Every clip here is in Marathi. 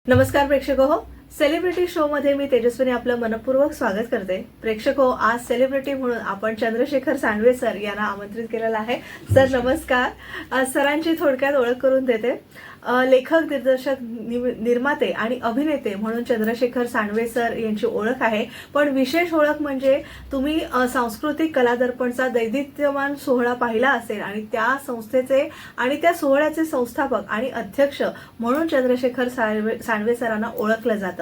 नमस्कार प्रेक्षको हो, सेलिब्रिटी शो मध्ये मी तेजस्विनी आपलं मनपूर्वक स्वागत करते. प्रेक्षको, आज सेलिब्रिटी म्हणून आपण चंद्रशेखर सांडवे सर यांना आमंत्रित केलेलं आहे. सर नमस्कार. सरांची थोडक्यात ओळख करून देते. लेखक, दिग्दर्शक, निर्माते आणि अभिनेते म्हणून चंद्रशेखर सांडवे सर यांची ओळख आहे. पण विशेष ओळख म्हणजे तुम्ही सांस्कृतिक कलादर्पणचा दैदिप्यमान सोहळा पाहिला असेल आणि त्या संस्थेचे आणि त्या सोहळ्याचे संस्थापक आणि अध्यक्ष म्हणून चंद्रशेखर सांडवे सरांना ओळखलं जातं.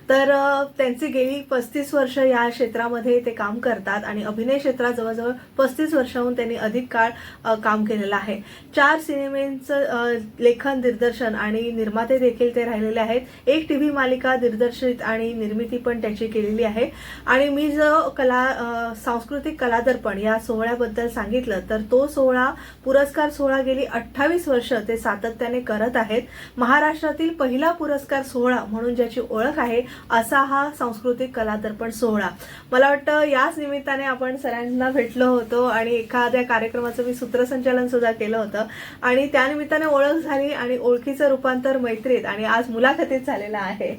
तर त्यांची गेली 35 वर्ष या क्षेत्रामध्ये ते काम करतात आणि अभिनय क्षेत्रात जवळजवळ 35 वर्षाहून त्यांनी अधिक काळ काम केलेलं आहे. 4 सिनेमांचं लेखन, दिग्दर्शन आणि निर्माते देखील ते राहिलेले आहेत. एक टीव्ही मालिका दिग्दर्शित आणि निर्मिती पण त्याची केलेली आहे. आणि मी जो सांस्कृतिक कलादर्पण या सोहळ्याबद्दल सांगितलं तर तो सोहळा, पुरस्कार सोहळा गेली 28 वर्ष ते सातत्याने करत आहेत. महाराष्ट्रातील पहिला पुरस्कार सोहळा म्हणून ज्याची ओळख आहे असा हा सांस्कृतिक कलादर्पण सोहळा. मला वाटतं याच निमित्ताने आपण सरांना भेटलो होतो आणि एखाद्या कार्यक्रमाचं मी सूत्रसंचालन सुद्धा केलं होतं आणि त्या निमित्ताने ओळख झाली आणि ओळखीचं रूपांतर मैत्रीत आणि आज मुलाखतीत झालेलं आहे.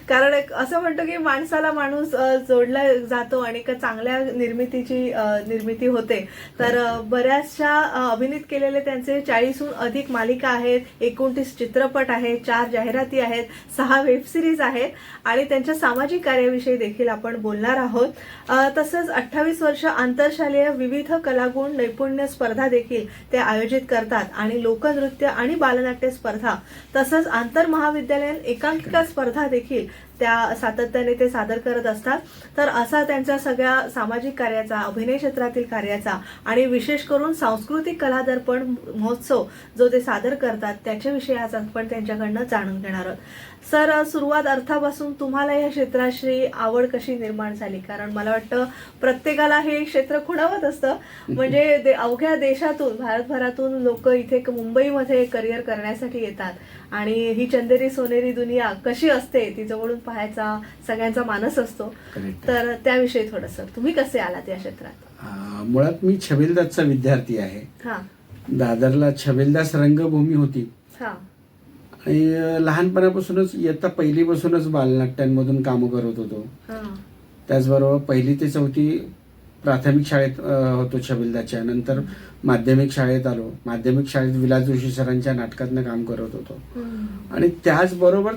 कारण असं म्हणतो की माणसाला माणूस जोडला जातो आणि एका चांगल्या निर्मिती होते. तर बऱ्याचशा अभिनीत केलेले त्यांचे 40हून अधिक मालिका आहेत, 29 चित्रपट आहेत, 4 जाहिराती आहेत, 6 वेब सिरीज आहेत आणि त्यांच्या सामाजिक कार्याविषयी देखील आपण बोलणार आहोत. तसंच 28 वर्ष आंतरशालेय विविध कलागुण नैपुण्य स्पर्धा देखील ते आयोजित करतात आणि लोकनृत्य आणि बालनाट्य स्पर्धा तसंच आंतर महाविद्यालयीन एकांकिका स्पर्धा देखील त्या सातत्याने ते सादर करत असतात. तर असा त्यांच्या सगळ्या सामाजिक कार्याचा, अभिनय क्षेत्रातील कार्याचा आणि विशेष करून सांस्कृतिक कलादर्पण महोत्सव जो ते सादर करतात त्याच्याविषयी आज आपण त्यांच्याकडनं जाणून घेणार आहोत. सर, सुरुवात अर्थापासून तुम्हाला या क्षेत्राशी आवड कशी निर्माण झाली? कारण मला वाटतं प्रत्येकाला हे क्षेत्र खुणावत असतं. म्हणजे अवघ्या देशातून, भारतभरातून लोक इथे मुंबईमध्ये करिअर करण्यासाठी येतात आणि ही चंदेरी सोनेरी दुनिया कशी असते ती जवळून पाहायचा सगळ्यांचा मानस असतो. तर त्याविषयी थोडंसं तुम्ही कसे आलात या क्षेत्रात? मुळात मी छबिलदासचा विद्यार्थी आहे. दादरला छबिलदास रंगभूमी होती आणि लहानपणापासूनच इयत्ता पहिलीपासूनच बालनाट्यांमधून कामं करत होतो. त्याचबरोबर 1ली ते 4थी प्राथमिक शाळेत होतो छबिलदासच्या. नंतर माध्यमिक शाळेत आलो. माध्यमिक शाळेत विलास जोशी सरांच्या नाटकातनं काम करत होतो. आणि त्याचबरोबर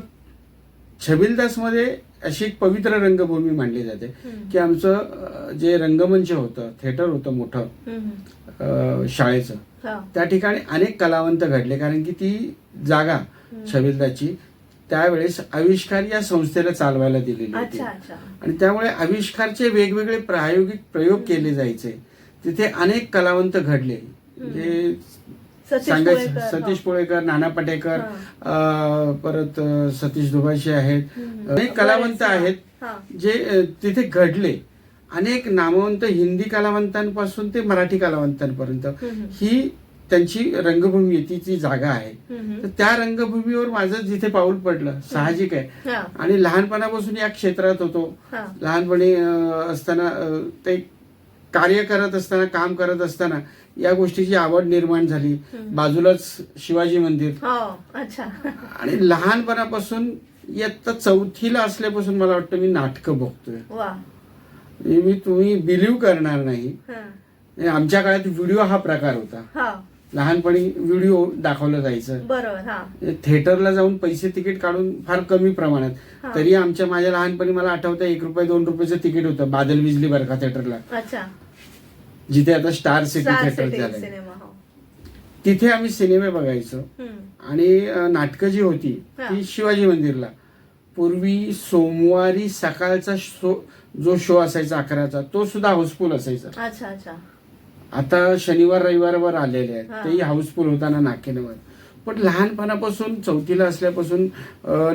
छबिलदासमध्ये अशी एक पवित्र रंगभूमी मानली जाते की आमचं जे रंगमंच होतं, थिएटर होतं मोठं शाळेचं, त्या ठिकाणी अनेक कलावंत घडले. कारण की ती जागा छबिलदासची त्यावेळेस आविष्कार या संस्थेला चालवायला दिलेली होती आणि त्यामुळे आविष्कारचे वेगवेगळे प्रायोगिक प्रयोग केले जायचे. तिथे अनेक कलावंत घडले. म्हणजे सांगायचं, सतीश पोळेकर, नाना पाटेकर, परत सतीश दुभाषी आहेत, अनेक कलावंत आहेत जे तिथे घडले. अनेक नामवंत हिंदी कलावंतांपासून ते मराठी कलावंतांपर्यंत ही त्यांची रंगभूमी, ती जागा आहे. तर त्या रंगभूमीवर माझं जिथे पाऊल पडलं साहजिक आहे. आणि लहानपणापासून या क्षेत्रात होतो. लहानपणी असताना ते कार्य करत असताना, काम करत असताना या गोष्टीची आवड निर्माण झाली. बाजूलाच शिवाजी मंदिर. आणि लहानपणापासून इयत्ता 4थीला असल्यापासून मला वाटतं मी नाटकं बघतोय. तुम्ही बिलीव्ह करणार नाही, आमच्या काळात व्हिडिओ हा प्रकार होता. लहानपणी व्हिडिओ दाखवलं जायचं. थिएटरला जाऊन पैसे तिकीट काढून फार कमी प्रमाणात. तरी माझ्या लहानपणी मला आठवतं 1 रुपये 2 रुपयाचं तिकीट होतं बादल बिजली बरखा थिएटरला, जिथे आता स्टार सिटी थिएटर झालंय. तिथे आम्ही सिनेमे बघायचो. आणि नाटकं जी होती ती शिवाजी मंदिरला पूर्वी सोमवारी सकाळचा जो शो असायचा 11चा, तो सुद्धा हाऊसफुल असायचा. आता शनिवार रविवारवर आलेले आहेत, तेही हाऊसफुल होताना नाकेनवर. पण लहानपणापासून 4थीला असल्यापासून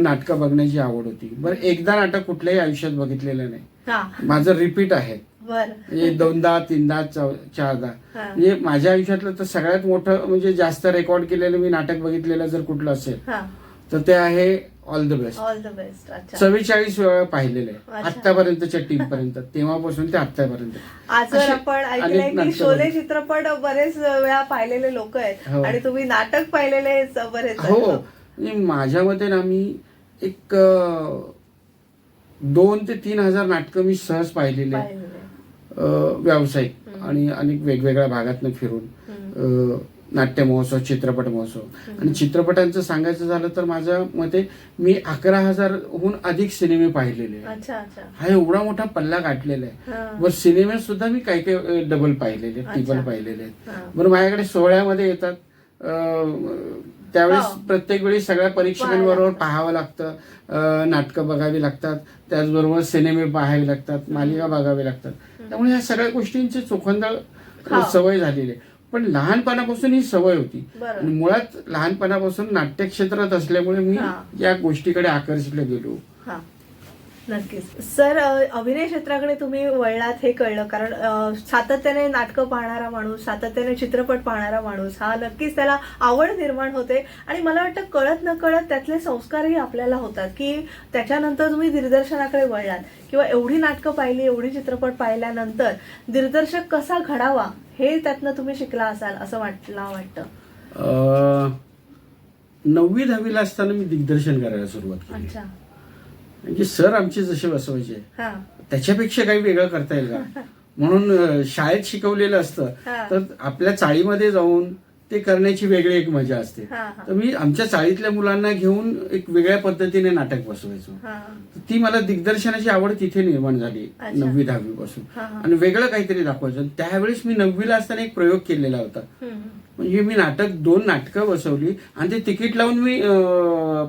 नाटकं बघण्याची आवड होती. बरं, एकदा नाटक कुठल्याही आयुष्यात बघितलेलं नाही. माझं रिपीट आहे. म्हणजे 2दा 3दा 4दा. म्हणजे माझ्या आयुष्यातलं तर सगळ्यात मोठं म्हणजे जास्त रेकॉर्ड केलेलं मी नाटक बघितलेलं जर कुठलं असेल तर ते आहे ऑल द बेस्ट. 44 वेळा पाहिलेलं आहे आतापर्यंतच्या टीम पर्यंत, तेव्हापासून ते आतापर्यंत. आजवर आपण ऐकलंय की शोले चित्रपट बरेच वेळा पाहिलेले लोक आहेत आणि तुम्ही नाटक पाहिलेले बरेच. हो, माझ्या मते ना मी एक 2 ते 3 हजार नाटकं मी सहज पाहिलेले आहेत. व्यावसायिक आणि अनेक वेगवेगळ्या भागातनं फिरून नाट्य महोत्सव, चित्रपट महोत्सव. आणि चित्रपटांचं सांगायचं झालं तर माझ्या मते मी 11,000हून अधिक सिनेमे पाहिलेले आहेत. हा एवढा मोठा पल्ला गाठलेला आहे. व सिनेमे सुद्धा मी काही काही डबल पाहिलेले आहेत, ट्रिपल पाहिलेले आहेत. बरं, माझ्याकडे सोहळ्यामध्ये येतात त्यावेळेस प्रत्येक वेळी सगळ्या परीक्षकांबरोबर पाहावं लागतं, नाटकं बघावी लागतात, त्याचबरोबर सिनेमे पाहावे लागतात, मालिका बघावी लागतात. त्यामुळे ह्या सगळ्या गोष्टींची चोखंदळ सवय झालेली आहे. पण लहानपणापासून ही सवय होती. आणि मुळात लहानपणापासून नाट्यक्षेत्रात असल्यामुळे मी या गोष्टीकडे आकर्षित गेलो. नक्कीच सर, अभिनय क्षेत्राकडे तुम्ही वळलात हे कळलं, कारण सातत्याने नाटकं पाहणारा माणूस, सातत्याने चित्रपट पाहणारा माणूस हा नक्कीच त्याला आवड निर्माण होते. आणि मला वाटतं कळत न कळत त्यातले संस्कारही आपल्याला होतात, की त्याच्यानंतर तुम्ही दिग्दर्शनाकडे वळलात किंवा एवढी नाटकं पाहिली, एवढी चित्रपट पाहिल्यानंतर दिग्दर्शक कसा घडावा हे त्यातनं तुम्ही शिकला असाल असं वाटतं. 9वी-10वीला असताना मी दिग्दर्शन करायला सुरुवात केली. अच्छा. म्हणजे सर आमचे जसे बसवायचे त्याच्यापेक्षा काही वेगळं करता येईल का म्हणून शाळेत शिकवलेलं असतं तर आपल्या चाळीमध्ये जाऊन ते करण्याची वेगळी एक मजा असते. तर मी आमच्या चाळीतल्या मुलांना घेऊन एक वेगळ्या पद्धतीने नाटक बसवायचो. ती मला दिग्दर्शनाची आवड तिथे निर्माण झाली 9वी-10वी पासून. आणि वेगळं काहीतरी दाखवायचं. त्यावेळेस मी 9वीला असताना एक प्रयोग केलेला होता. म्हणजे मी 2 नाटकं बसवली आणि ते तिकीट लावून मी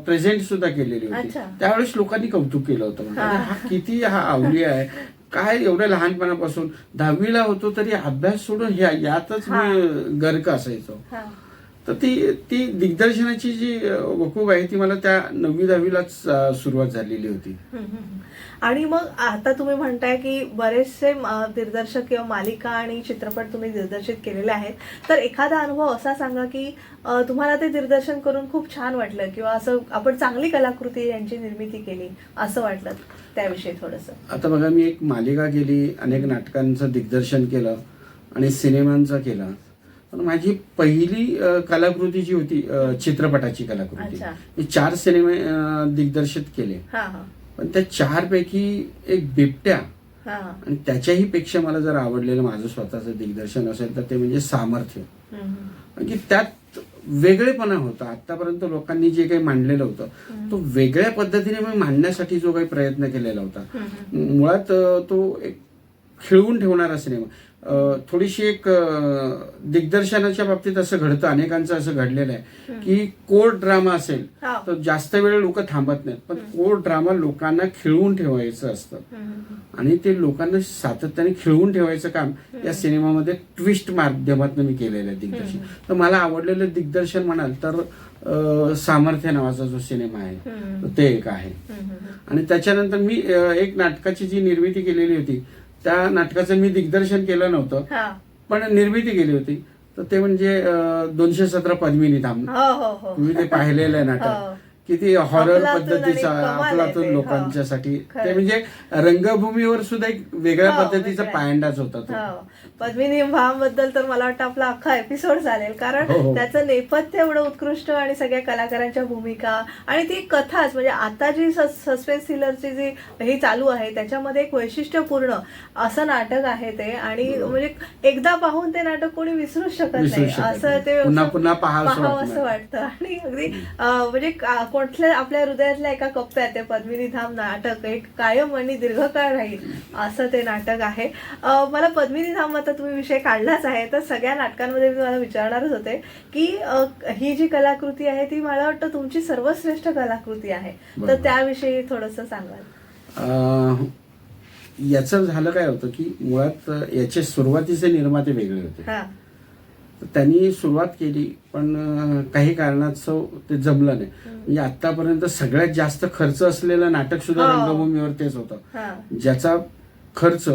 प्रेझेंट सुद्धा केलेली होती. त्यावेळेस लोकांनी कौतुक केलं होतं. हा किती आवली आहे, काय एवढ्या लहानपणापासून 10वीला होतो तरी अभ्यास सोडून यातच मी गर्क असायचो. तर ती दिग्दर्शनाची जी वकूब आहे ती मला त्या 9वी-10वीलाच सुरुवात झालेली होती. आणि मग आता तुम्ही म्हणताय की बरेचसे दिग्दर्शक किंवा मालिका आणि चित्रपट तुम्ही दिग्दर्शित केलेले आहेत, तर एखादा अनुभव असा सांगा की तुम्हाला ते दिग्दर्शन करून खूप छान वाटलं किंवा असं आपण चांगली कलाकृती यांची निर्मिती केली असं वाटलं, त्याविषयी थोडंसं. आता बघा, मी एक मालिका केली, अनेक नाटकांचं दिग्दर्शन केलं आणि सिनेमांचं केलं. पण माझी पहिली कलाकृती जी होती चित्रपटाची कलाकृती, मी 4 सिनेमे दिग्दर्शित केले. पण त्या 4 पैकी एक बिबट्या आणि त्याच्याही पेक्षा मला जर आवडलेलं माझं स्वतःचं दिग्दर्शन असेल तर ते म्हणजे सामर्थ्य. म्हणजे त्यात वेगळेपणा होता. आतापर्यंत लोकांनी जे काही मांडलेलं होतं तो वेगळ्या पद्धतीने मी मांडण्यासाठी जो काही प्रयत्न केलेला होता. मुळात तो एक खिळवून ठेवणारा सिनेमा. थोडीशी एक दिग्दर्शनाच्या बाबतीत असं घडतं, अनेकांचं असं घडलेलं आहे की कोर्ट ड्रामा असेल तर जास्त वेळ लोक थांबत नाहीत, पण कोर्ट ड्रामा लोकांना खिळवून ठेवायचं असतं आणि ते लोकांना सातत्याने खिळवून ठेवायचं काम या सिनेमामध्ये ट्विस्ट माध्यमातून मी केलेलं आहे दिग्दर्शन. तर मला आवडलेलं दिग्दर्शन म्हणाल तर सामर्थ्य नावाचा जो सिनेमा आहे ते एक आहे. आणि त्याच्यानंतर मी एक नाटकाची जी निर्मिती केलेली होती त्या नाटकाचं मी दिग्दर्शन केलं नव्हतं पण निर्मिती केली होती. तर ते म्हणजे 217 पद्मिनी धाम. तुम्ही ते पाहिलेलं आहे नाटक. किती हॉरर पद्धतीचा अफलातून लोकांच्यासाठी ते म्हणजे रंगभूमीवर सुद्धा एक वेगळ्या पद्धतीचा पायंडाच होता तो. पद्मिनी भावाबद्दल तर मला वाटतं आपला अख्खा एपिसोड चालेल, कारण त्याचं नेपथ्य एवढं उत्कृष्ट आणि सगळ्या कलाकारांच्या भूमिका आणि ती कथाच म्हणजे आता जी सस्पेन्स थ्रिलरची जी ही चालू आहे त्याच्यामध्ये एक वैशिष्ट्यपूर्ण असं नाटक आहे ते. आणि म्हणजे एकदा पाहून ते नाटक कोणी विसरूच शकत नाही, असं ते पुन्हा पाहावं असं वाटतं. आणि अगदी म्हणजे कुठल्या आपल्या हृदयातल्या एका कप्प्यात ते पद्मिनी धाम नाटक एक कायम आणि दीर्घकाळ राहील असं ते नाटक आहे. मला पद्मिनी धाम आता तुम्ही विषय काढलाच आहे तर सगळ्या नाटकांमध्ये मी तुम्हाला विचारणारच होते की ही जी कलाकृती आहे ती मला वाटतं तुमची सर्वश्रेष्ठ कलाकृती आहे, तर त्याविषयी थोडंसं सांगाल. याचं झालं काय होतं की मुळात याचे सुरुवातीचे निर्माते वेगळे होते. त्यांनी सुरुवात केली पण काही कारणास्तव ते जमलं नाही. म्हणजे आतापर्यंत सगळ्यात जास्त खर्च असलेलं नाटक सुद्धा रंगभूमीवर तेच होतं, ज्याचा खर्च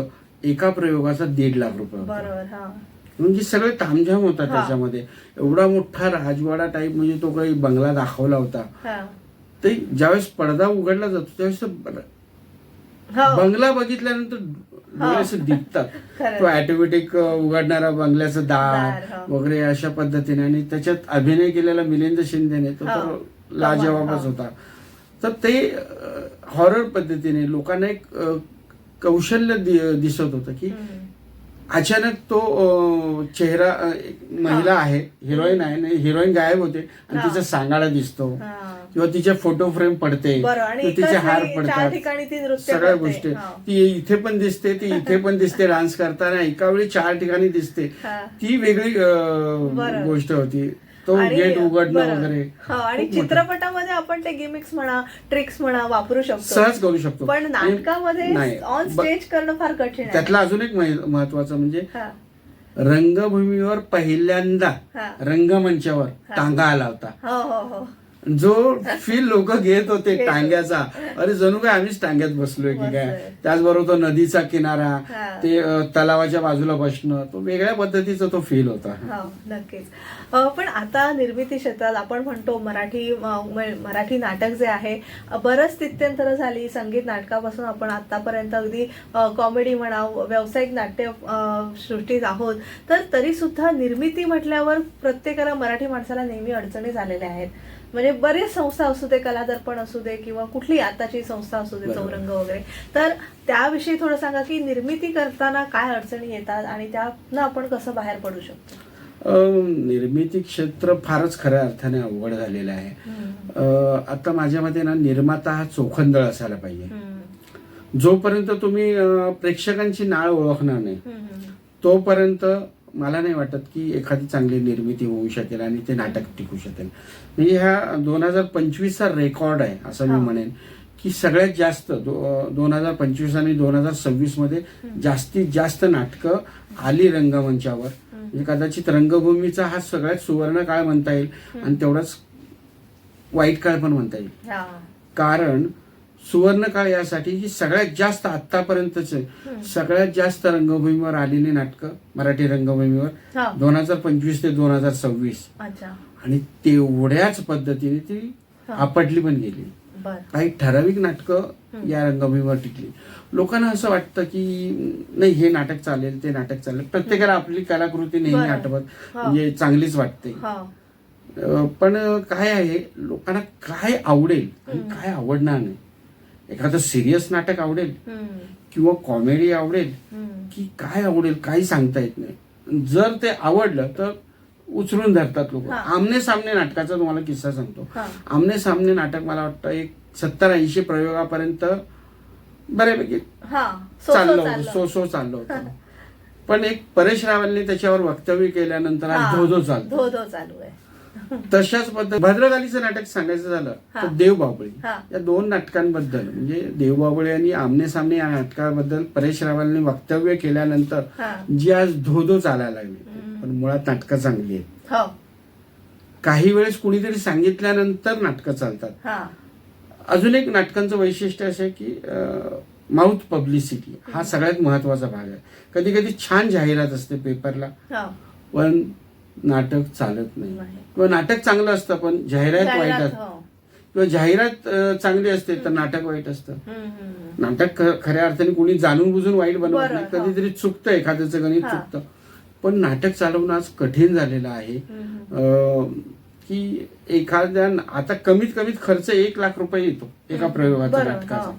एका प्रयोगाचा 1.5 लाख रुपये होता. म्हणजे सगळं तामझाम होता त्याच्यामध्ये. एवढा मोठा राजवाडा टाईप म्हणजे तो काही बंगला दाखवला होता. ते ज्यावेळेस पडदा उघडला जातो त्यावेळेस बंगला बघितल्यानंतर डोळे असे दिसतात. तो ऑटोमॅटिक उघडणारा बंगल्याचं दार वगैरे अशा पद्धतीने. आणि त्याच्यात अभिनय केलेला मिलिंद शिंदेने तो तर लाजवाबच होता. तर ते हॉरर पद्धतीने लोकांना एक कौशल्य दिसत होतं की अचानक तो चेहरा महिला आहे, हिरोईन आहे, नाही हिरोईन गायब होते आणि तिचा सांगाडा दिसतो किंवा तिचे फोटो फ्रेम पडते, तिचे हार पडतात, सगळ्या गोष्टी. ती इथे पण दिसते, ती इथे पण दिसते, डान्स करताना एका वेळी 4 ठिकाणी दिसते. ती वेगळी गोष्ट होती. तो गेट उघडणं वगैरे. आणि चित्रपटामध्ये आपण ते गिमिक्स म्हणा, ट्रिक्स म्हणा वापरू शकतो, सहज करू शकतो, पण नाटकामध्ये ऑन स्टेज करणं फार कठीण आहे. त्यातला अजून एक महत्वाचं म्हणजे रंगभूमीवर पहिल्यांदा रंगमंचावर टांगा आला होता. जो फील लोक घेत होते टांग्याचा, अरे जणू काय आम्हीच टांग्यात बसलोय की काय. त्याचबरोबर तो नदीचा किनारा, ते तलावाच्या बाजूला बसणं, तो वेगळ्या पद्धतीचा तो फील होता. नक्कीच. पण आता निर्मिती क्षेत्रात आपण म्हणतो मराठी नाटक जे आहे बरंच स्थित्यंतर झाली. संगीत नाटकापासून आपण आतापर्यंत अगदी कॉमेडी म्हणा, व्यावसायिक नाट्य सृष्टीत आहोत. तर तरी सुद्धा निर्मिती म्हटल्यावर प्रत्येकाला, मराठी माणसाला नेहमी अडचणी झालेल्या आहेत. म्हणजे बरेच संस्था असू दे, कलादर्पण असू दे किंवा कुठली आताची संस्था असू दे, चौरंग वगैरे. तर त्याविषयी थोडं सांगा की निर्मिती करताना काय अडचणी येतात आणि त्यातनं आपण कसं बाहेर पडू शकतो. निर्मिती क्षेत्र फारच खऱ्या अर्थाने अवघड झालेलं आहे. आता माझ्या मते ना, निर्माता हा चोखंदळ असायला पाहिजे. जोपर्यंत तुम्ही प्रेक्षकांची नाळ ओळखणार नाही तोपर्यंत मला नाही वाटत की एखादी चांगली निर्मिती होऊ शकेल आणि ते नाटक टिकू शकेल. म्हणजे ह्या 2025चा रेकॉर्ड आहे असं मी म्हणेन की सगळ्यात जास्त 2025 आणि 2026 मध्ये जास्तीत जास्त नाटकं आली रंगमंचावर. म्हणजे कदाचित रंगभूमीचा हा सगळ्यात सुवर्ण काळ म्हणता येईल आणि तेवढाच वाईट काळ पण म्हणता येईल. कारण सुवर्ण काळ यासाठी की सगळ्यात जास्त आतापर्यंतच सगळ्यात जास्त रंगभूमीवर आलेली नाटकं मराठी रंगभूमीवर 2025 ते 2026, आणि तेवढ्याच पद्धतीने ती आपटली पण गेली. काही ठराविक नाटकं या रंगभूमीवर टिकली. लोकांना असं वाटतं की नाही हे नाटक चालेल, ते नाटक चालेल. प्रत्येकाला आपली कलाकृती नेहमी आठवत म्हणजे चांगलीच वाटते. पण काय आहे, लोकांना काय आवडेल आणि काय आवडणार नाही. एखादं सिरियस नाटक आवडेल किंवा कॉमेडी आवडेल की काय आवडेल काही सांगता येत नाही. जर ते आवडलं तर उचलून धरतात लोक. आमने सामने नाटकाचा तुम्हाला किस्सा सांगतो. आमने सामने नाटक मला वाटतं एक 70-80 प्रयोगापर्यंत बऱ्यापैकी चाललं होतं, सो चाललं होतं. पण एक परेश रावलने त्याच्यावर वक्तव्य केल्यानंतर आज धो चालू आहे. तशाच पद्धत भद्रकालीचं नाटक सांगायचं झालं तर देवबाबळी, या 2 नाटकांबद्दल म्हणजे देवबाबळी आणि आमने सामने या नाटकाबद्दल परेश रावलने वक्तव्य केल्यानंतर जी आज धो चालायला लागली. पण मुळात नाटकं चांगली आहेत. काही वेळेस कुणीतरी सांगितल्यानंतर नाटकं चालतात. अजून एक नाटकांचं वैशिष्ट्य असं आहे की माउथ पब्लिसिटी हा सगळ्यात महत्वाचा भाग आहे. कधी कधी छान जाहिरात असते पेपरला पण नाटक चालत नाही, किंवा नाटक चांगलं असतं पण जाहिरात वाईट असते, किंवा जाहिरात चांगली असते तर नाटक वाईट असतं. नाटक खऱ्या अर्थाने कोणी जाणून बुजून वाईट बनवत नाही, कधीतरी चुकतं, एखाद्याचं गणित चुकतं. पण नाटक चालवणं आज कठीण झालेलं आहे की एखाद्या आता कमीत कमीत खर्च 1 लाख रुपये येतो एका प्रयोगाचा नाटकाचा.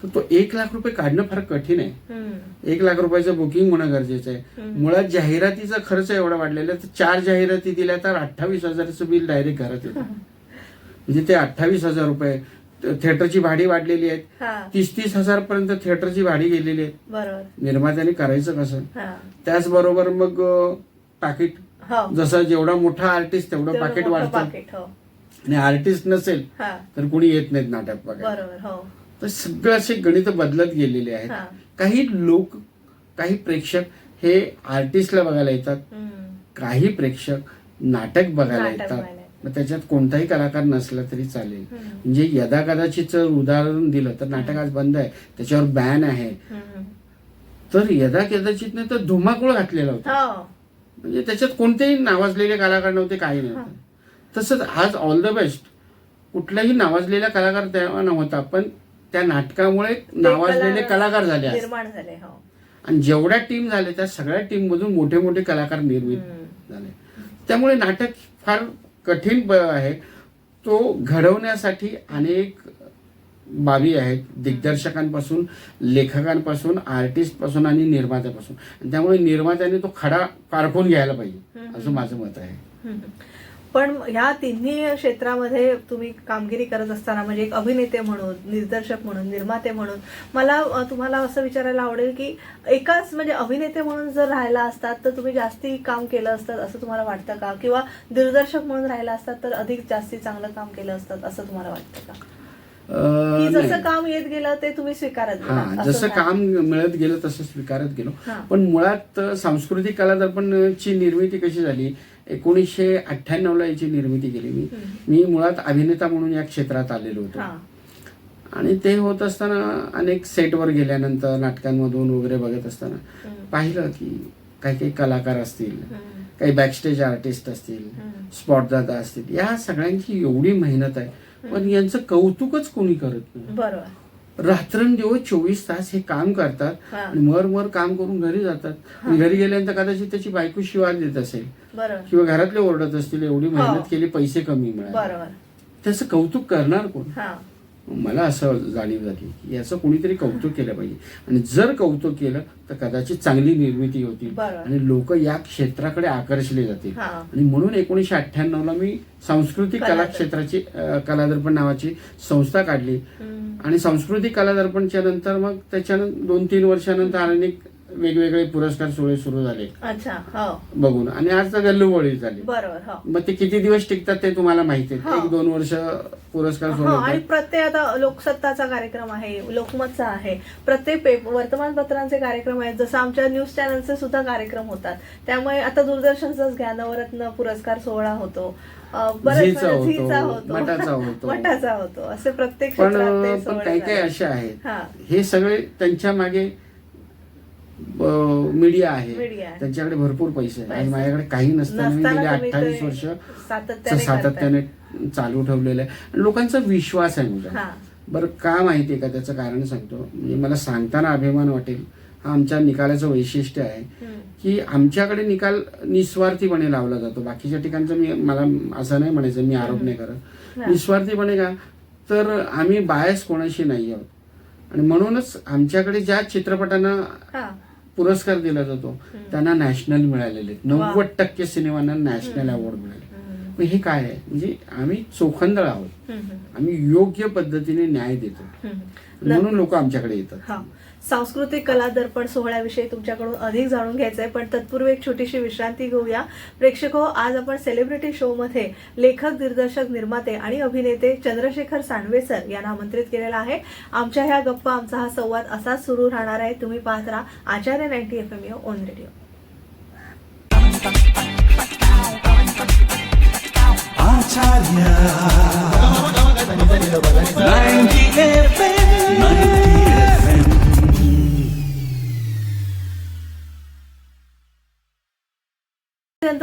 तर तो 1 लाख रुपये काढणं फार कठीण आहे. 1 लाख रुपयाचं बुकिंग होणं गरजेचं आहे. मुळात जाहिरातीचा खर्च एवढा वाढलेला आहे तर 4 जाहिराती दिल्या तर 28,000चं बिल डायरेक्ट घरात येतं. म्हणजे ते 28,000 रुपये. थिएटरची भाडी वाढलेली आहेत, 30,000 पर्यंत थिएटरची भाडी गेलेली आहे. निर्मात्याने करायचं कसं. त्याचबरोबर मग पाकिट, जसं जेवढा मोठा आर्टिस्ट तेवढं पाकिट वाढतं, आणि आर्टिस्ट नसेल तर कोणी येत नाहीत नाटक बघायला. तर सगळं असे गणित बदलत गेलेले आहेत. काही प्रेक्षक हे आर्टिस्टला बघायला येतात, काही प्रेक्षक नाटक बघायला येतात. मग त्याच्यात कोणताही कलाकार नसला तरी चालेल. म्हणजे यदा कदाचित उदाहरण दिलं तर नाटक आज बंद आहे, त्याच्यावर बॅन आहे. तर यदा कदाचित नाही तर धुमाकूळ घातलेला होता. म्हणजे त्याच्यात कोणतेही नावाजलेले कलाकार नव्हते, काही नव्हतं. तसंच आज ऑल द बेस्ट कुठलाही नावाजलेला कलाकार तेव्हा नव्हता, पण त्या नाटकामुळे नावाजलेले कलाकार झाले आणि जेवढ्या टीम झाल्या त्या सगळ्या टीम मधून मोठे मोठे कलाकार निर्मित झाले. त्यामुळे नाटक फार कठीण आहे. तो घडवण्यासाठी अनेक बाबी आहेत, दिग्दर्शकांपासून, लेखकांपासून, आर्टिस्ट पासून आणि निर्मात्यापासून. त्यामुळे निर्मात्याने तो खडा कारकून घ्यायला पाहिजे असं माझं मत आहे. पण ह्या तिन्ही क्षेत्रामध्ये तुम्ही कामगिरी करत असताना म्हणजे एक अभिनेते म्हणून, दिग्दर्शक म्हणून, निर्माते म्हणून मला तुम्हाला असं विचारायला आवडेल की एकाच म्हणजे अभिनेते म्हणून जर राहिला असतात तर तुम्ही जास्ती काम केलं असतं असं तुम्हाला वाटतं का, किंवा दिग्दर्शक म्हणून राहिला असतात तर अधिक जास्ती चांगलं काम केलं असतं असं तुम्हाला वाटतं का, की जसं काम येत गेलं ते तुम्ही स्वीकारत गेलात? जसं काम मिळत गेलं तसं स्वीकारत गेलो. पण मुळात सांस्कृतिक कला दर्पणची निर्मिती कशी झाली, 1998 याची निर्मिती केली. मी मुळात अभिनेता म्हणून या क्षेत्रात आलेलो होतो. आणि ते होत असताना अनेक सेटवर गेल्यानंतर नाटकांमधून वगैरे बघत असताना पाहिलं की काही काही कलाकार असतील, काही बॅकस्टेज आर्टिस्ट असतील, स्पॉट दादा असतील, या सगळ्यांची एवढी मेहनत आहे पण यांचं कौतुकच कोणी करत नाही. बरोबर. रात्रंदिवस 24 तास हे काम करतात आणि मर काम करून घरी जातात. घरी गेल्यानंतर कदाचित त्याची बायको शिवाय देत असेल किंवा घरातले ओरडत असतील, एवढी मेहनत केली, पैसे कमी मिळाले, त्याचं कौतुक करणार कोण? मला असं जाणीव झाली की याचं कोणीतरी कौतुक केलं पाहिजे. आणि जर कौतुक केलं तर कदाचित चांगली निर्मिती होतील आणि लोक या क्षेत्राकडे आकर्षले जातील. आणि म्हणून 1998 मी सांस्कृतिक कला क्षेत्राची कलादर्पण नावाची संस्था काढली. आणि सांस्कृतिक कलादर्पणच्या नंतर मग त्याच्यानंतर 2-3 वर्षानंतर अनेक वेगवेगळे पुरस्कार सोहळे सुरू झाले बघून. आणि आज तर गल्लूबोळी झाली. मग ते किती दिवस टिकतात ते तुम्हाला माहिती आहे. 1-2 वर्ष पुरस्कार सोहळे. आणि प्रत्येक आता लोकसत्ताचा कार्यक्रम आहे, लोकमतचा आहे, प्रत्येक वर्तमानपत्रांचे कार्यक्रम आहेत, जसं आमच्या न्यूज चॅनलचे सुद्धा कार्यक्रम होतात. त्यामुळे आता दूरदर्शनचाच घ्या, नवरत्न पुरस्कार सोहळा होतो, मठाचा होतो, असे प्रत्येक पण काही काही असे आहेत, हे सगळे त्यांच्या मागे मीडिया आहे, त्यांच्याकडे भरपूर पैसे आहे. आणि माझ्याकडे काही नसताना गेले 28 वर्ष सातत्याने चालू ठेवलेलं आहे. आणि लोकांचा विश्वास आहे माझ्या. बरं का माहितीये का, त्याचं कारण सांगतो. म्हणजे मला सांगताना अभिमान वाटेल. हा आमच्या निकालाचं वैशिष्ट्य आहे की आमच्याकडे निकाल निस्वार्थीपणे लावला जातो. बाकीच्या ठिकाणचं मला असं नाही म्हणायचं, मी आरोप नाही करत. निस्वार्थीपणे का, तर आम्ही बायस कोणाशी नाही आहोत. आणि म्हणूनच आमच्याकडे ज्या चित्रपटांना पुरस्कार दिला जातो त्यांना नॅशनल मिळालेले, 90% सिनेमांना नॅशनल अवॉर्ड मिळाले. हे काय आहे, म्हणजे आम्ही चोखंदळ आहोत, आम्ही योग्य पद्धतीने न्याय देतो, म्हणून लोक आमच्याकडे येतात. सांस्कृतिक कला दर्पण सोहळ्याविषयी तुमच्याकडून अधिक जाणून घ्यायचं आहे, पण तत्पूर्वी एक छोटीशी विश्रांती घेऊया. प्रेक्षको, आज आपण सेलिब्रिटी शो मध्ये लेखक, दिग्दर्शक, निर्माते आणि अभिनेते चंद्रशेखर सांडवे सर यांना आमंत्रित केलेला आहे. आमच्या ह्या गप्पा, आमचा हा संवाद असाच सुरू राहणार आहे. तुम्ही पाहत राहा आचार्य 90 FM ऑन रेडिओ.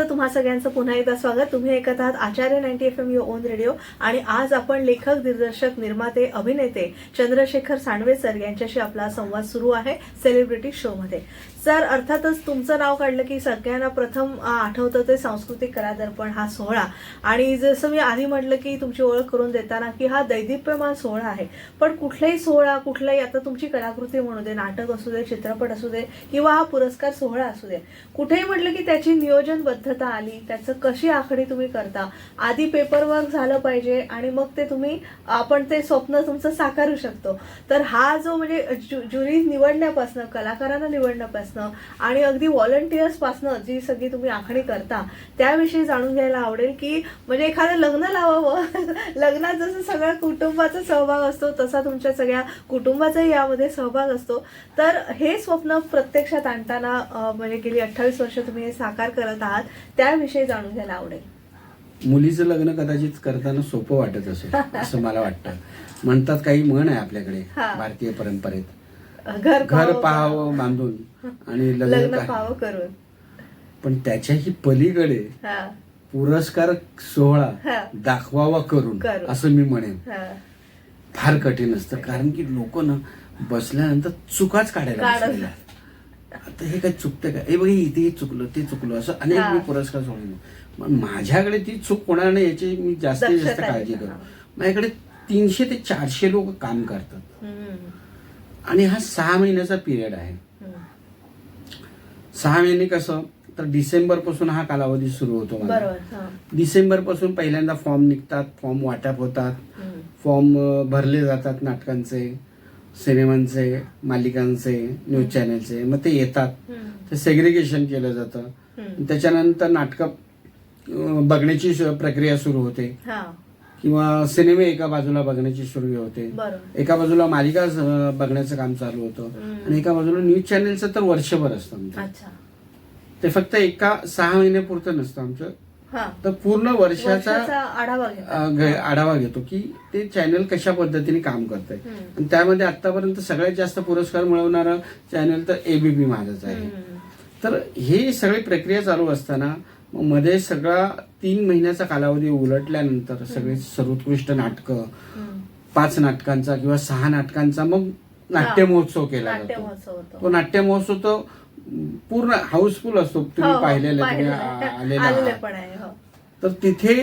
तुम्हा सगळ्यांचं पुन्हा एकदा स्वागत. तुम्ही ऐकत आहात आचार्य 90 FM ऑन रेडिओ. आणि आज आपण लेखक, दिग्दर्शक, निर्माते, अभिनेते चंद्रशेखर सांडवे सर यांच्याशी आपला संवाद सुरू आहे सेलिब्रिटी शो मध्ये. सर, अर्थातच तुमचं नाव काढलं की सगळ्यांना प्रथम आठवतं ते सांस्कृतिक कला दर्पण हा सोहळा. आणि जसं मी आधी म्हटलं की तुमची ओळख करून देताना की हा दैदिप्यमान सोहळा आहे. पण कुठलाही सोहळा, कुठलाही आता तुमची कलाकृती म्हणू दे, नाटक असू दे, चित्रपट असू दे किंवा हा पुरस्कार सोहळा असू दे, कुठेही म्हटलं की त्याची नियोजनबद्धता आली, त्याचं कशी आखणी तुम्ही करता. आधी पेपरवर्क झालं पाहिजे आणि मग ते तुम्ही आपण ते स्वप्न तुमचं साकारू शकतो. तर हा जो म्हणजे ज्युरी निवडण्यापासून, कलाकारांना निवडण्यापासून आणि अगदी व्हॉलंटियर्स पासनं जी सगळी तुम्ही आखणी करता त्याविषयी जाणून घ्यायला आवडेल. की म्हणजे एखादं लग्न लावावं, लग्नात जसं सगळ्या कुटुंबाचा सहभाग असतो तसा तुमच्या सगळ्या कुटुंबाचाही यामध्ये सहभाग असतो. तर हे स्वप्न प्रत्यक्षात आणताना म्हणजे गेली 28 वर्ष तुम्ही हे साकार करत आहात, त्याविषयी जाणून घ्यायला आवडेल. मुलीचं लग्न कदाचित करताना सोपं वाटत असेल असं मला वाटतं. म्हणतात, काही म्हण आहे आपल्याकडे भारतीय परंपरेत, घर पाहावं बांधून आणि लग्न पाहावं करून. पण त्याच्याही पलीकडे पुरस्कार सोहळा दाखवावा करून, असं मी म्हणेन. फार कठीण असतं, कारण की लोक ना बसल्यानंतर चुकाच काढायला. आता हे काय चुकतं का, हे बघ इथे चुकलं, ते चुकलं, असं अनेक मी पुरस्कार सोडले. मग माझ्याकडे ती चूक होणार नाही याची मी जास्तीत जास्त दक्षता काळजी घेता. करतो. माझ्याकडे 300 ते 400 लोक काम करतात आणि हा 6 महिन्याचा पिरियड आहे. 6 महिने कसं तर डिसेंबर पासून हा कालावधी सुरू होतो माझा. बरोबर. डिसेंबर पासून पहिल्यांदा फॉर्म निघतात, फॉर्म वाटप होतात, फॉर्म भरले जातात नाटकांचे, सिनेमांचे, मालिकांचे, न्यूज चॅनलचे. मग ते येतात, ते सेग्रिगेशन केलं जातं. त्याच्यानंतर नाटकं बघण्याची प्रक्रिया सुरू होते किंवा सिनेमे एका बाजूला बघण्याची सुरू होते, एका बाजूला मालिका बघण्याचं काम चालू होतं आणि एका बाजूला न्यूज चॅनलचं तर वर्षभर असतं आमचं. ते फक्त एका 6 महिन्यापुरतं नसतं आमचं, तर पूर्ण वर्षाचा आढावा घेतो की ते चॅनल कशा पद्धतीने काम करतंय. आणि त्यामध्ये आतापर्यंत सगळ्यात जास्त पुरस्कार मिळवणारा चॅनल तर एबीपी माझाच आहे. तर हे सगळी प्रक्रिया चालू असताना मध्ये सगळा 3 महिन्याचा कालावधी उलटल्यानंतर सगळे सर्वोत्कृष्ट नाटकं, 5 नाटकांचा किंवा 6 नाटकांचा मग नाट्य महोत्सव केला जातो. तो नाट्य महोत्सव तो पूर्ण हाऊसफुल असतो. तुम्ही पाहिलेला, तुम्ही आलेला. तर तिथे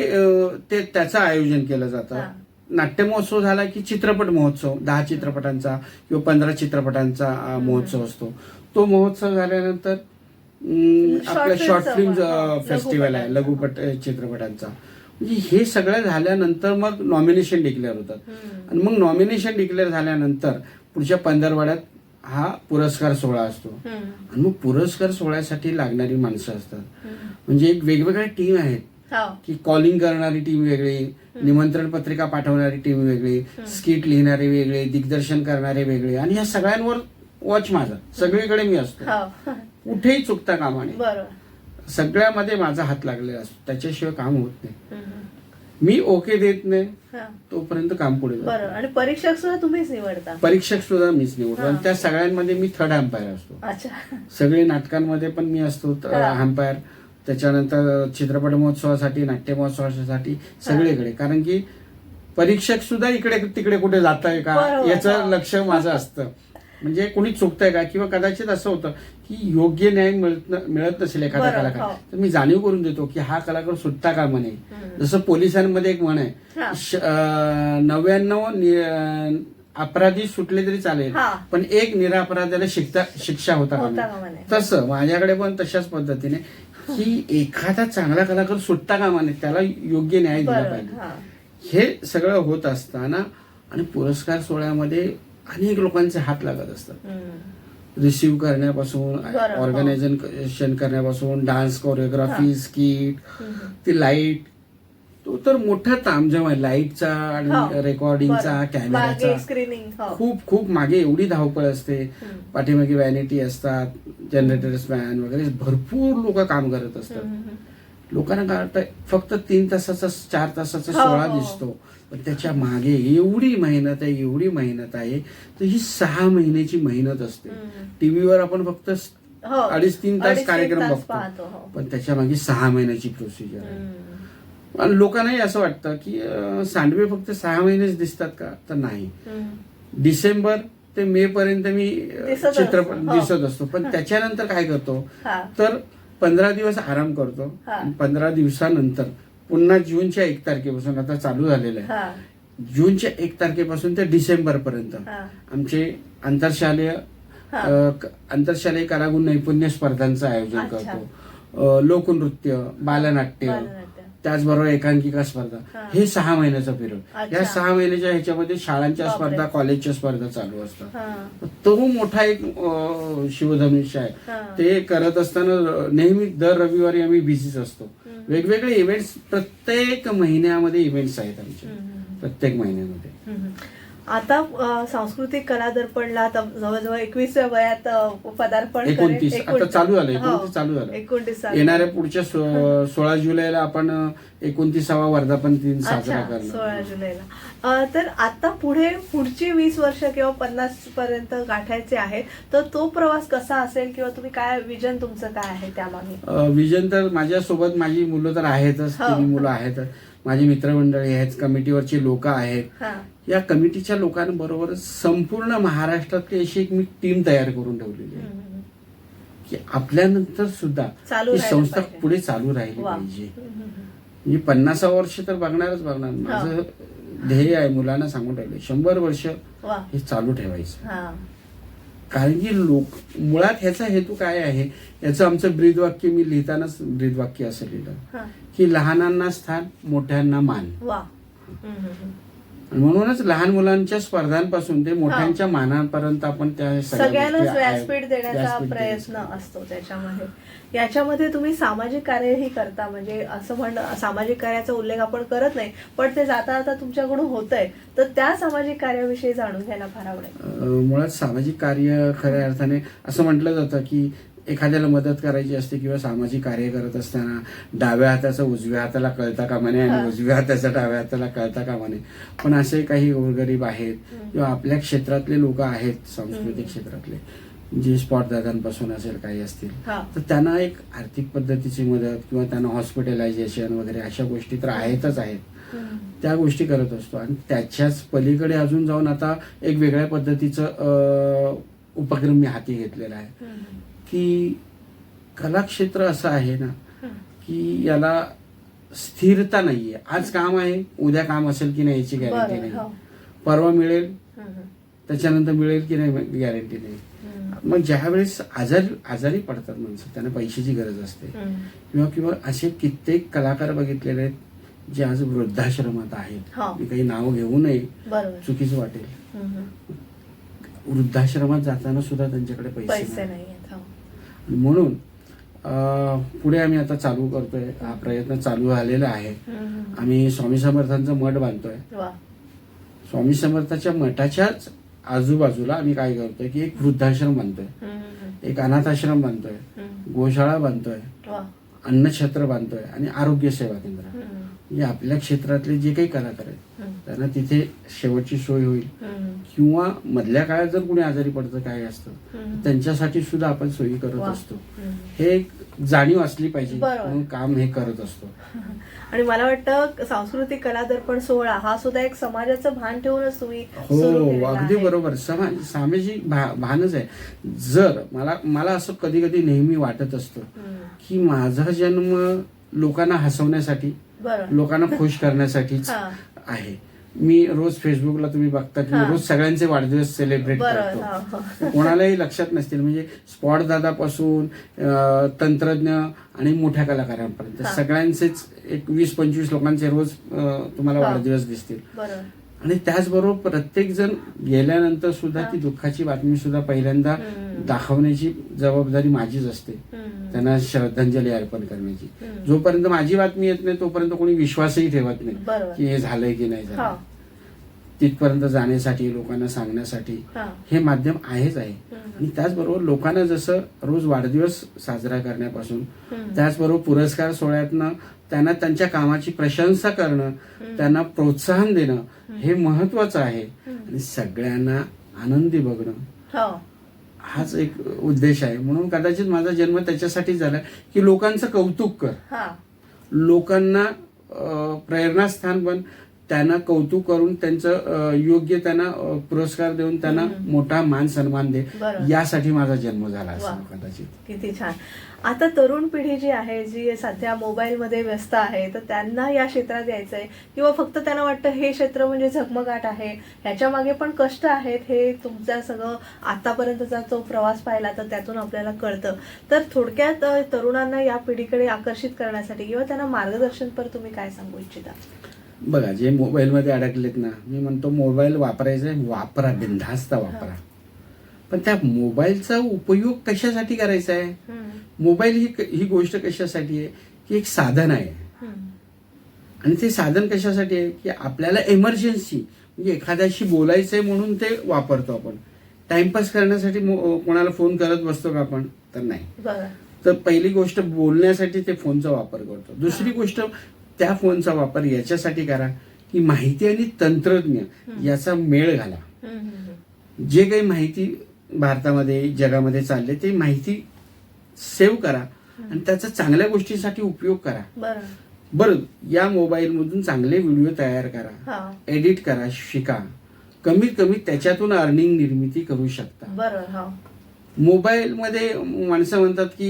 ते त्याचं आयोजन केलं जातं. नाट्य महोत्सव झाला की चित्रपट महोत्सव, 10 चित्रपटांचा किंवा 15 चित्रपटांचा महोत्सव असतो. तो महोत्सव झाल्यानंतर आपला शॉर्ट फिल्म फेस्टिवल आहे, लघुपट चित्रपटांचा. म्हणजे हे सगळं झाल्यानंतर मग नॉमिनेशन डिक्लेअर होतात आणि मग नॉमिनेशन डिक्लेअर झाल्यानंतर पुढच्या पंधरवड्यात हा पुरस्कार सोहळा असतो. आणि मग पुरस्कार सोहळ्यासाठी लागणारी माणसं असतात. म्हणजे एक वेगवेगळ्या टीम आहेत की कॉलिंग करणारी टीम वेगळी, निमंत्रण पत्रिका पाठवणारी टीम वेगळी, स्किट लिहिणारे वेगळे, दिग्दर्शन करणारे वेगळे. आणि या सगळ्यांवर वॉच माझा, सगळीकडे मी असतो, कुठेही चुकता कामा नये. सगळ्यामध्ये माझा हात लागलेला असतो, त्याच्याशिवाय काम होत नाही. मी ओके देत नाही तोपर्यंत काम पुढे जातं. आणि परीक्षक सुद्धा तुम्हीच निवडता? परीक्षक सुद्धा मीच निवडतो आणि त्या सगळ्यांमध्ये मी थर्ड अंपायर असतो. सगळे नाटकांमध्ये पण मी असतो अंपायर. त्याच्यानंतर चित्रपट महोत्सवासाठी, नाट्य महोत्सवासाठी सगळीकडे. कारण की परीक्षक सुद्धा इकडे तिकडे कुठे जात आहे का याचं लक्ष माझं असतं. म्हणजे कोणी चुकतंय का, किंवा कदाचित असं होतं की योग्य न्याय मिळत नसेल एखादा कलाकार, तर मी जाणीव करून देतो की हा कलाकार सुटता का म्हणे. जसं पोलिसांमध्ये एक म्हण आहे, 99 अपराधी सुटले तरी चालेल पण एक निरपराधाला शिक्षा होता कामा नये. तसं माझ्याकडे पण तशाच पद्धतीने की एखादा चांगला कलाकार सुटता कामा नये, त्याला योग्य न्याय दिला पाहिजे. हे सगळं होत असताना आणि पुरस्कार सोहळ्यामध्ये अनेक लोकांचे हात लागत असतात. रिसिव्ह करण्यापासून, ऑर्गनायझेशन करण्यापासून, डान्स कोरिओग्राफी, स्किट, ती लाईट, तो तर मोठा तामझाम आहे. लाईटचा आणि रेकॉर्डिंगचा, कॅमेराचा, खूप खूप मागे एवढी धावपळ असते. पाठीमागे वॅनिटी असतात, जनरेटर्स मॅन वगैरे भरपूर लोक काम करत असतात. लोकांना काय वाटतं फक्त 3 तासाचा 4 तासाचा सोहळा दिसतो, पण त्याच्या मागे एवढी मेहनत आहे, एवढी मेहनत आहे. तर ही 6 महिन्याची मेहनत असते. टीव्हीवर आपण फक्त 2.5-3 तास कार्यक्रम बघतो, पण त्याच्या मागे 6 महिन्याची प्रोसिजर आहे. लोकांनाही असं वाटतं की सांडवे फक्त 6 महिनेच दिसतात का, तर नाही. डिसेंबर ते मे पर्यंत मी चित्रपट दिसत असतो, पण त्याच्यानंतर काय करतो तर 15 दिवस आराम करतो. 15 दिवसानंतर पुन्हा जूनच्या 1 तारखेपासून, आता चालू झालेलं आहे, जूनच्या 1 तारखेपासून ते डिसेंबर पर्यंत आमचे आंतरशालेय कलागुण नैपुण्य स्पर्धांचं आयोजन करतो. लोकनृत्य, बालनाट्य, त्याचबरोबर एकांकिका स्पर्धा. हे 6 महिन्याचा पिरियड. या 6 महिन्याच्या ह्याच्यामध्ये शाळांच्या स्पर्धा, कॉलेजच्या स्पर्धा चालू असतात. तो मोठा एक शिवधनुष्य आहे. ते करत असताना नेहमी दर रविवारी आम्ही बिझीच असतो. वेगवेगळे इव्हेंट्स, प्रत्येक महिन्यामध्ये इव्हेंट्स आहेत आमचे, प्रत्येक महिन्यामध्ये. आता सांस्कृतिक कला दर्पणला जवळजवळ 21व्या वयात पदार्पण 29 आता चालू झालं. 29 येणाऱ्या पुढच्या 16 जुलैला आपण 29वा वर्धापन दिन साजरा करणार. 16 जुलैला. तर आता पुढची 20 वर्ष किंवा 50 पर्यंत गाठायचे आहे, तर तो प्रवास कसा असेल किंवा तुम्ही काय विजन तुमचं काय आहे त्यामागे? विजन तर माझ्यासोबत माझी मुलं तर आहेतच, 3 मुलं आहेत, माझी मित्रमंडळी आहेत, कमिटीवरची लोक आहेत. या कमिटीच्या लोकांबरोबर संपूर्ण महाराष्ट्रातली अशी एक मी टीम तयार करून ठेवलेली आहे की आपल्यानंतर सुद्धा चालू ही राहायला संस्था पाहिजे. पुढे चालू राहिली वा. पाहिजे. मी 50 वर्ष तर बघणारच बघणार. माझं ध्येय आहे, मुलांना सांगून राहिले, 100 वर्ष वा. हे चालू ठेवायचं. हा. कारण की लोक मुळात ह्याचा हेतू काय आहे, याचं आमचं ब्रीदवाक्य मी लिहितानाच ब्रीदवाक्य असं लिहिलं हा. की लहानांना स्थान, मोठ्यांना मान. वा. आणि म्हणूनच लहान मुलांच्या स्पर्धांपासून ते मोठ्यांच्या मानापर्यंत आपण त्या सगळ्या सगळ्यांनाच गोष्टी व्यासपीठ देण्याचा व्यासपीठ प्रयत्न द्यायचा. असतो त्याच्यामध्ये. याच्यामध्ये तुम्ही सामाजिक कार्यही करता, म्हणजे असं म्हणणं, सामाजिक कार्याचा उल्लेख आपण करत नाही, पण ते जाता जाता तुमच्याकडून होतंय, तर त्या सामाजिक कार्याविषयी जाणून घ्यायला फार आवडेल. मुळात सामाजिक कार्य खऱ्या अर्थाने असं म्हटलं जातं की एखाद्याला मदत करायची असते किंवा सामाजिक कार्य करत असताना डाव्या हाताचं उजव्या हाताला कळता कामा नये आणि उजव्या हाताचं डाव्या हाताला कळता कामा नये. पण असे काही गोरगरीब आहेत किंवा आपल्या क्षेत्रातले लोक आहेत, सांस्कृतिक क्षेत्रातले, जे स्पॉट दादांपासून असेल काही असतील, तर त्यांना एक आर्थिक पद्धतीची मदत किंवा त्यांना हॉस्पिटलायझेशन वगैरे अशा गोष्टी तर आहेतच आहेत. त्या गोष्टी करत असतो. आणि त्याच्याच पलीकडे अजून जाऊन आता एक वेगळ्या पद्धतीचं उपक्रम मी हाती घेतलेला आहे की कलाक्षेत्र असं आहे ना की याला स्थिरता नाहीये. आज काम आहे, उद्या काम असेल की नाही याची गॅरंटी नाही. परवा मिळेल, त्याच्यानंतर मिळेल की नाही गॅरंटी नाही. मग ज्यावेळेस आजारी पडतात माणसं, त्यांना पैशाची गरज असते, किंवा असे कित्येक कलाकार बघितलेले आहेत जे आज वृद्धाश्रमात आहेत. मी काही नाव घेऊ नये, चुकीचं वाटेल. वृद्धाश्रमात जाताना सुद्धा त्यांच्याकडे पैसे नाही. म्हणून पुढे आम्ही आता चालू करतोय, हा प्रयत्न चालू झालेला आहे. आम्ही स्वामी समर्थांचं मठ बांधतोय. स्वामी समर्थाच्या मठाच्याच आजूबाजूला आम्ही काय करतोय की एक वृद्धाश्रम बांधतोय, एक अनाथाश्रम बांधतोय, गोशाळा बांधतोय, अन्नछत्र बांधतोय आणि आरोग्य सेवा केंद्र. म्हणजे आपल्या क्षेत्रातले जे काही कलाकार आहेत त्यांना तिथे शेवटची सोय होईल, किंवा मधल्या काळात जर कुणी आजारी पडतं काय असतं त्यांच्यासाठी सुद्धा आपण सोयी करत असतो. हे एक जाणीव असली पाहिजे म्हणून काम हे करत असतो. आणि मला वाटतं सांस्कृतिक कला दर्पण सोहळा हा सुद्धा एक समाजाचं भान ठेवूनच तुम्ही. हो, अगदी बरोबर. सामाजिक भानच आहे. जर मला असं कधी कधी नेहमी वाटत असतं की माझा जन्म लोकांना हसवण्यासाठी, लोकांना खुश करण्यासाठीच आहे. मी रोज फेसबुकला तुम्ही बघता की रोज सगळ्यांचे वाढदिवस सेलिब्रेट करतो. कोणालाही लक्षात नसतील, म्हणजे स्पॉट दादापासून तंत्रज्ञ आणि मोठ्या कलाकारांपर्यंत सगळ्यांचेच एक 20-25 लोकांचे रोज तुम्हाला वाढदिवस दिसतील. आणि त्याचबरोबर प्रत्येक जण गेल्यानंतर सुद्धा ती दुःखाची बातमी सुद्धा पहिल्यांदा दाखवण्याची जबाबदारी माझीच असते, त्यांना श्रद्धांजली अर्पण करण्याची. जोपर्यंत माझी बातमी येत नाही तोपर्यंत कोणी विश्वासही ठेवत नाही की हे झालंय की नाही झालं. तिथपर्यंत जाण्यासाठी, लोकांना सांगण्यासाठी हे माध्यम आहेच आहे. आणि त्याचबरोबर लोकांना जसं रोज वाढदिवस साजरा करण्यापासून, त्याचबरोबर पुरस्कार सोहळ्यातनं त्यांना त्यांच्या कामाची प्रशंसा करणं, त्यांना प्रोत्साहन देणं हे महत्वाचं आहे. आणि सगळ्यांना आनंदी बघणं हाच एक उद्देश आहे. म्हणून कदाचित माझा जन्म त्याच्यासाठी झाला की लोकांचं कौतुक कर, लोकांना प्रेरणास्थान बन, त्यांना कौतुक करून त्यांचं योग्य त्यांना पुरस्कार देऊन त्यांना मोठा मान सन्मान दे, यासाठी माझा जन्म झाला असं कदाचित. किती छान. आता तरुण पिढी जी आहे, जी सध्या मोबाईलमध्ये व्यस्त आहे, तर त्यांना या क्षेत्रात यायचंय, किंवा फक्त त्यांना वाटतं हे क्षेत्र म्हणजे झगमगाट आहे, ह्याच्या मागे पण कष्ट आहेत, हे तुमचा सगळं आतापर्यंतचा जो प्रवास पाहिला तर त्यातून आपल्याला कळतं. तर थोडक्यात तरुणांना या पिढीकडे आकर्षित करण्यासाठी किंवा त्यांना मार्गदर्शनपर तुम्ही काय सांगू इच्छिता? बघा, जे मोबाईलमध्ये अडकलेत ना, मी म्हणतो मोबाईल वापरायचा, वापरा, बिनधास्त वापरा, पण त्या मोबाईलचा उपयोग कशासाठी करायचा आहे? मोबाईल ही गोष्ट कशासाठी आहे की एक साधन आहे. आणि ते साधन कशासाठी आहे की आपल्याला इमर्जन्सी, म्हणजे एखाद्याशी बोलायचंय म्हणून ते वापरतो आपण. टाइमपास करण्यासाठी कोणाला फोन करत बसतो का आपण? तर नाही. तर पहिली गोष्ट बोलण्यासाठी ते फोनचा वापर करतो. दुसरी गोष्ट त्या फोनचा वापर याच्यासाठी करा की माहिती आणि तंत्रज्ञ याचा मेळ घाला. जे काही माहिती भारतामध्ये, जगामध्ये चालले, ते माहिती सेव्ह करा आणि त्याचा चांगल्या गोष्टीसाठी उपयोग करा. बरं, या मोबाईल मधून चांगले व्हिडिओ तयार करा, एडिट करा, शिका. कमीत कमी त्याच्यातून अर्निंग निर्मिती करू शकता. मोबाईलमध्ये माणसं म्हणतात की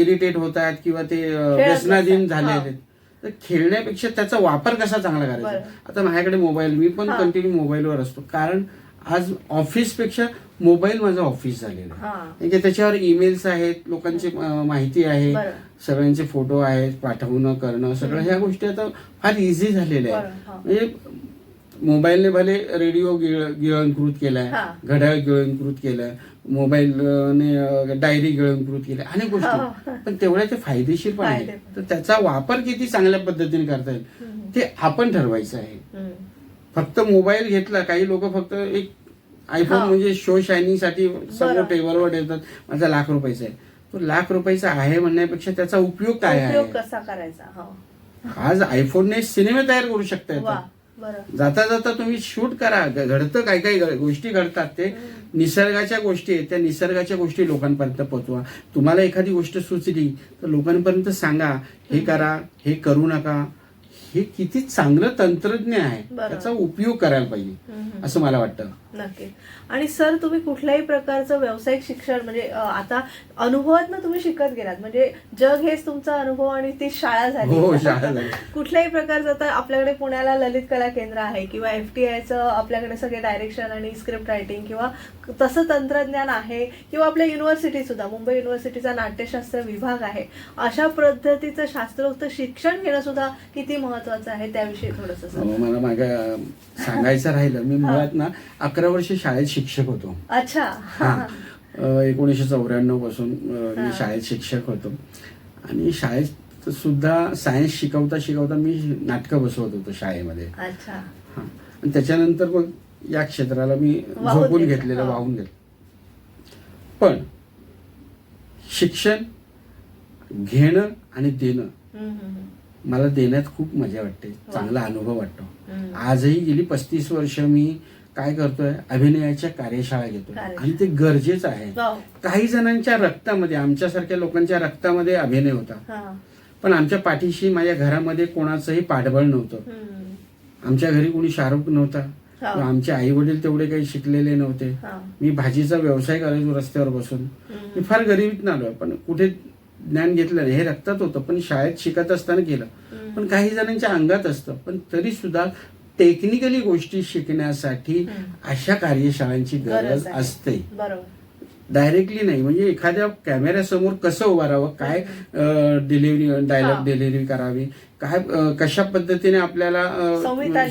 इरिटेट होतात किंवा ते व्यसनाधीन झालेले आहेत. तर खेळण्यापेक्षा त्याचा वापर कसा चांगला करायचा. आता माझ्याकडे मोबाईल, मी पण कंटिन्यू मोबाईलवर असतो, कारण आज ऑफिसपेक्षा मोबाईल माझा ऑफिस झालेला आहे. त्याच्यावर ईमेल्स आहेत, लोकांची माहिती आहे, सगळ्यांचे फोटो आहेत, पाठवणं करणं, सगळं ह्या गोष्टी आता फार इझी झालेल्या आहेत. म्हणजे मोबाईलने भले रेडिओ गिळंकृत केलाय, घड्याळ गिळंकृत केलाय, मोबाईलने डायरी गिळंकृत केल्या, अनेक गोष्टी, पण तेवढ्या ते फायदेशीर पण आहेत. तर त्याचा वापर किती चांगल्या पद्धतीने करता येईल ते आपण ठरवायचं आहे. फक्त मोबाईल घेतला, काही लोक फक्त एक आयफोन म्हणजे शो शायनिंग साठी समोर टेबलवर ठेवतात, माझा ₹1,00,000 आहे. तो ₹1,00,000 आहे म्हणण्यापेक्षा त्याचा उपयोग काय आहे, कसा करायचा. आज आयफोनने सिनेमे तयार करू शकता. जाता जाता तुम्ही शूट करा. घडतं काही काही गोष्टी घडतात, ते निसर्गाच्या गोष्टी आहेत, त्या निसर्गाच्या गोष्टी लोकांपर्यंत पोहोचवा. तुम्हाला एखादी गोष्ट सुचली तर लोकांपर्यंत सांगा, हे करा, हे करू नका. हे किती चांगलं तंत्रज्ञ आहे, त्याचा उपयोग करायला पाहिजे असं मला वाटतं. नक्की. आणि सर, तुम्ही कुठल्याही प्रकारचं व्यावसायिक शिक्षण म्हणजे आता अनुभवातनं तुम्ही शिकत गेलात, म्हणजे जग हेच तुमचा अनुभव आणि ती शाळा झाली. कुठल्याही प्रकारचं, आता आपल्याकडे पुण्याला ललित कला केंद्र आहे किंवा FTIचं आपल्याकडे सगळे डायरेक्शन आणि स्क्रिप्ट रायटिंग किंवा तसं तंत्रज्ञान आहे, किंवा आपल्या युनिव्हर्सिटी सुद्धा, मुंबई युनिव्हर्सिटीचा नाट्यशास्त्र विभाग आहे. अशा पद्धतीचं शास्त्रोक्त शिक्षण घेणं सुद्धा किती महत्वाचं आहे, त्याविषयी थोडंसं मला मागं सांगायचं राहिलं. मी मुळात ना 11 वर्ष शाळेत शिक्षक होतो. अच्छा. 1994 पासून मी शाळेत शिक्षक होतो. आणि शाळेत सुद्धा सायन्स शिकवता शिकवता मी नाटकं बसवत होतो शाळेमध्ये. अच्छा. आणि त्याच्यानंतर मग या क्षेत्राला मी झोपून घेतलेलं, वाहून घेतलं. पण शिक्षण घेणं आणि देणं, मला देण्यात खूप मजा वाटते, चांगला अनुभव वाटतो. आजही गेली 35 वर्ष मी काय करतोय, अभिनयाच्या कार्यशाळा घेतोय, आणि ते गरजेचं आहे. काही जणांच्या रक्तामध्ये, आमच्यासारख्या लोकांच्या रक्तामध्ये अभिनय होता, पण आमच्या पाठीशी, माझ्या घरामध्ये कोणाचंही पाठबळ नव्हतं. आमच्या घरी कोणी शाहरुख नव्हता, आमचे आई वडील तेवढे काही शिकलेले नव्हते. मी भाजीचा व्यवसाय करायचो रस्त्यावर बसून. मी फार गरिबीत आलोय, पण कुठे ज्ञान घेतलं नाही. हे रक्तात होतं, पण शाळेत शिकत असताना केलं. पण काही जणांच्या अंगात असतं, पण तरी सुद्धा टेक्निकली गोष्टी शिकण्यासाठी अशा कार्यशाळांची गरज असते. डायरेक्टली नाही. म्हणजे एखाद्या कॅमेऱ्यासमोर कसं उभं राहावं, काय डिलिव्हरी, डायलॉग डिलिव्हरी करावी, काय कशा पद्धतीने आपल्याला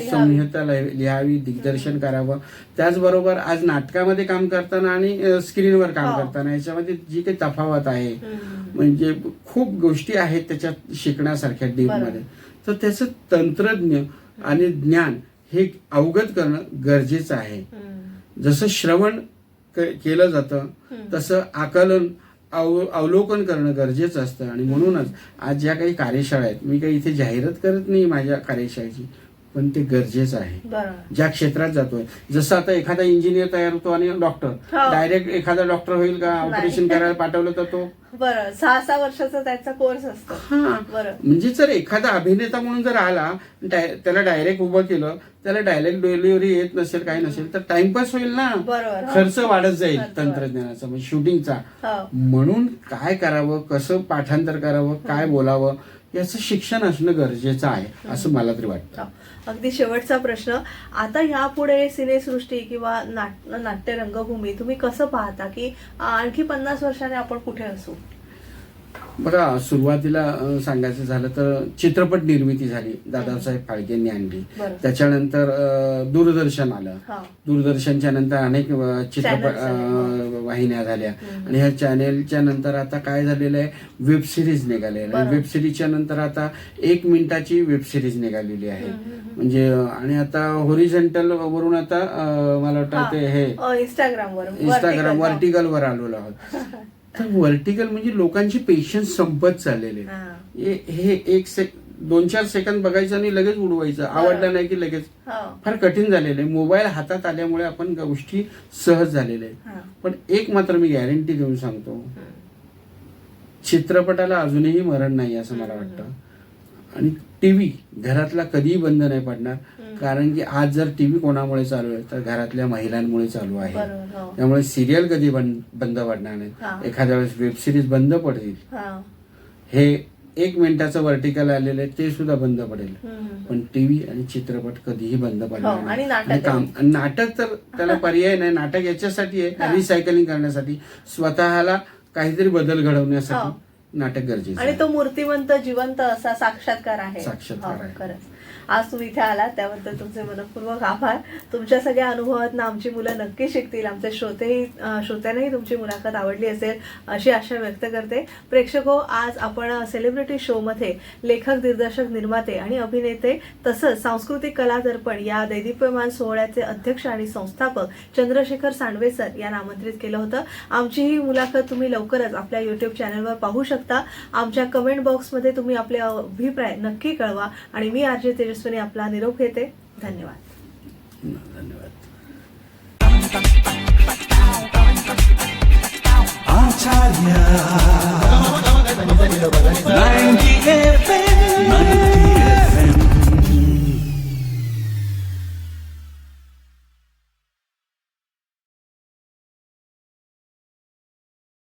संहिता लिहावी, दिग्दर्शन करावं. त्याचबरोबर आज नाटकामध्ये काम करताना आणि स्क्रीनवर काम करताना याच्यामध्ये जी काही तफावत आहे, म्हणजे खूप गोष्टी आहेत त्याच्यात शिकण्यासारख्या डीपमध्ये. तर त्याचं तंत्रज्ञ आणि ज्ञान हे अवगत करणं गरजेचं आहे. जसं श्रवण केलं जातं तसं आकलन, अवलोकन करणं गरजेचं असतं. आणि म्हणूनच आज ज्या काही कार्यशाळा आहेत, मी काही इथे जाहिरात करत नाही माझ्या कार्यशाळेची, पण ते गरजेचं आहे. ज्या क्षेत्रात जातोय, जसं आता एखादा इंजिनियर तयार होतो आणि डॉक्टर, डायरेक्ट एखादा डॉक्टर होईल का, ऑपरेशन करायला पाठवलं तर तो 6 वर्षाचा त्याचा कोर्स असतो. म्हणजे जर एखादा अभिनेता म्हणून जर आला, त्याला डायरेक्ट उभं केलं, त्याला डायरेक्ट डिलिव्हरी येत नसेल, काही नसेल, तर टाइमपास होईल ना, खर्च वाढत जाईल तंत्रज्ञानाचा, म्हणजे शूटिंगचा. म्हणून काय करावं, कसं पाठांतर करावं, काय बोलावं, याचं शिक्षण असणं गरजेचं आहे असं मला तरी वाटतं. अगदी शेवटचा प्रश्न, आता यापुढे सिनेसृष्टी किंवा नाट्य रंगभूमी तुम्ही कसं पाहता, की आणखी 50 वर्षाने आपण कुठे असू? बघा, सुरुवातीला सांगायचं झालं तर चित्रपट निर्मिती झाली, दादासाहेब फाळकेंनी आणली. त्याच्यानंतर दूरदर्शन आलं. दूरदर्शनच्या नंतर अनेक चित्रपट वाहिन्या झाल्या, आणि ह्या चॅनेलच्या नंतर आता काय झालेलं आहे, वेब सिरीज निघाले. वेब सिरीजच्या नंतर आता 1 मिनिटाची वेब सिरीज निघालेली आहे. म्हणजे आणि आता होरिझॉन्टल वरून आता मला वाटतं ते हे इंस्टाग्राम व्हर्टिकलवर आलेलो आहोत. तर व्हर्टिकल म्हणजे लोकांची पेशन्स संपत चाललेले. हे 2-4 सेकंद बघायचं आणि लगेच उडवायचं, आवडलं नाही की लगेच, फार कठीण झालेलं आहे. मोबाईल हातात आल्यामुळे आपण गोष्टी सहज झालेल्या आहेत. पण एक मात्र मी गॅरंटी देऊन सांगतो, चित्रपटाला अजूनही मरण नाही असं मला वाटतं. आणि टीव्ही घरातला कधीही बंद नाही पडणार, कारण की आज जर टीव्ही कोणामुळे चालू आहे तर घरातल्या महिलांमुळे चालू आहे. बरोबर, हो. त्यामुळे सिरियल कधी बंद पडणार हा. नाही. एखाद्या वेळेस वेब सिरीज बंद पडतील. हा. हे 1 मिनिटाचं वर्टिकल आलेलं आहे ते सुद्धा बंद पडेल. पण टीव्ही आणि चित्रपट कधीही बंद पडणार हो, आणि नाही. नाटक आणि नाटक तर त्याला पर्याय नाही. नाटक याच्यासाठी आहे रिसायकलिंग करण्यासाठी, स्वतःला काहीतरी बदल घडवण्यासाठी नाटक गरजेचं आणि आहे. तो मूर्तिमंत जिवंत असा साक्षात्कार आहे. साक्षात्कार आहे. खरंच आज तुम्ही इथे आलात त्याबद्दल तुमचे मनपूर्वक आभार. तुमच्या सगळ्या अनुभवातून आमची मुलं नक्की शिकतील. आमचे श्रोत्यांनाही तुमची मुलाखत आवडली असेल अशी आशा व्यक्त करते. प्रेक्षको, आज आपण सेलिब्रिटी शो मध्ये लेखक, दिग्दर्शक, निर्माते आणि अभिनेते तसंच सांस्कृतिक कला दर्पण या दैदिप्यमान सोहळ्याचे अध्यक्ष आणि संस्थापक चंद्रशेखर सांडवे सर यांना आमंत्रित केलं होतं. आमची ही मुलाखत तुम्ही लवकरच आपल्या युट्यूब चॅनलवर पाहू शकता. आमच्या कमेंट बॉक्समध्ये तुम्ही आपले अभिप्राय नक्की कळवा आणि मी आरजे तेजस्विनी आपला निरोप घेते. धन्यवाद. धन्यवाद. आचार्य